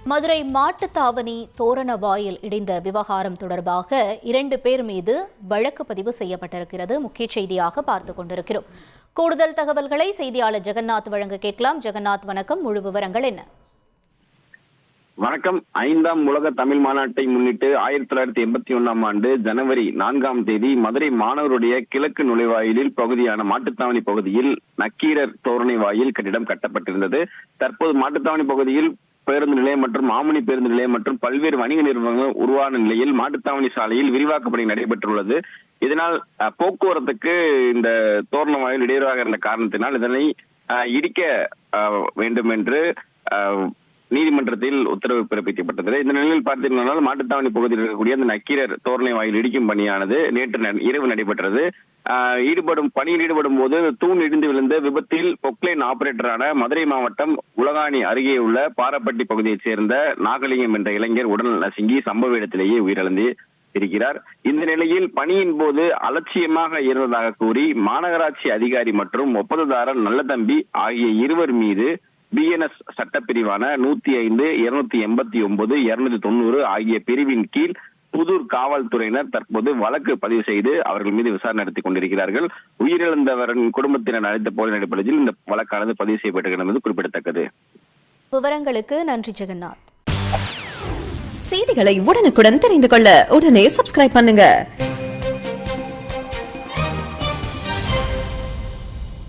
மதுரை மாட்டுத்தாவணி தோரண வாயில் இடிந்த விவகாரம் தொடர்பாக 2 பேர் மீது வழக்கு பதிவு செய்யப்பட்டிருக்கிறது. முக்கிய செய்தியாக பார்த்துக் கொண்டிருக்கிறோம். கூடுதல் தகவல்களை செய்தியாளர் ஜெகநாத் வழங்க கேட்கலாம். ஜெகநாத், வணக்கம். முழு விவரங்கள் என்ன? வணக்கம். 5ஆம் உலக தமிழ் மாநாட்டை முன்னிட்டு 1981ஆம் ஆண்டு ஜனவரி 4ஆம் தேதி மதுரை மாணவருடைய கிழக்கு நுழைவாயிலில் பகுதியான மாட்டுத்தாவணி பகுதியில் நக்கீரர் தோரணை வாயில் கட்டிடம் கட்டப்பட்டிருந்தது. தற்போது மாட்டுத்தாவணி பகுதியில் பேருந்து நிலையம் மற்றும் மாமுனி பேருந்து நிலையம் மற்றும் பல்வேறு வணிக நிறுவனங்கள் உருவான நிலையில் மாட்டுத்தாவணி சாலையில் விரிவாக்க பணி நடைபெற்றுள்ளது. இதனால் போக்குவரத்துக்கு இந்த தோரண வாயில் இடையூறாக இருந்த காரணத்தினால் இதனை இடிக்க வேண்டும் என்று நீதிமன்றத்தில் உத்தரவு பிறப்பிக்கப்பட்டது. இந்த நிலையில் பார்த்தீங்கன்னா மாட்டுத்தாவணி பகுதியில் இருக்கக்கூடிய அந்த நக்கீரர் தோரணை வாயில் இடிக்கும் பணியானது நேற்று இரவு நடைபெற்றது. பணியில் ஈடுபடும் போது தூண் இடிந்து விழுந்த விபத்தில் பொக்லைன் ஆபரேட்டரான மதுரை மாவட்டம் உலகாணி அருகே உள்ள பாரப்பட்டி பகுதியைச் சேர்ந்த நாகலிங்கம் என்ற இளைஞர் உடல் நசுங்கி சம்பவ இடத்திலேயே உயிரிழந்து இருக்கிறார். இந்த நிலையில் பணியின் போது அலட்சியமாக இருந்ததாக கூறி மாநகராட்சி அதிகாரி மற்றும் ஒப்பந்ததாரர் நல்லதம்பி ஆகிய இருவர் மீது பிஎன்எஸ் சட்டப்பிரிவான 105, 289, 290 ஆகிய பிரிவின் கீழ் புதூர் காவல்துறையினர் தற்போது வழக்கு பதிவு செய்து அவர்கள் மீது விசாரணை நடத்தி கொண்டிருக்கிறார்கள். உயிரிழந்தவரின் குடும்பத்தினர் அளித்த போலின் அடிப்படையில் இந்த வழக்கானது பதிவு செய்யப்பட்டிருக்கிறது என்பது குறிப்பிடத்தக்கது. விவரங்களுக்கு நன்றி ஜெகநாத். செய்திகளை உடனுக்குடன் தெரிந்து கொள்ள உடனே சப்ஸ்கிரைப் பண்ணுங்க.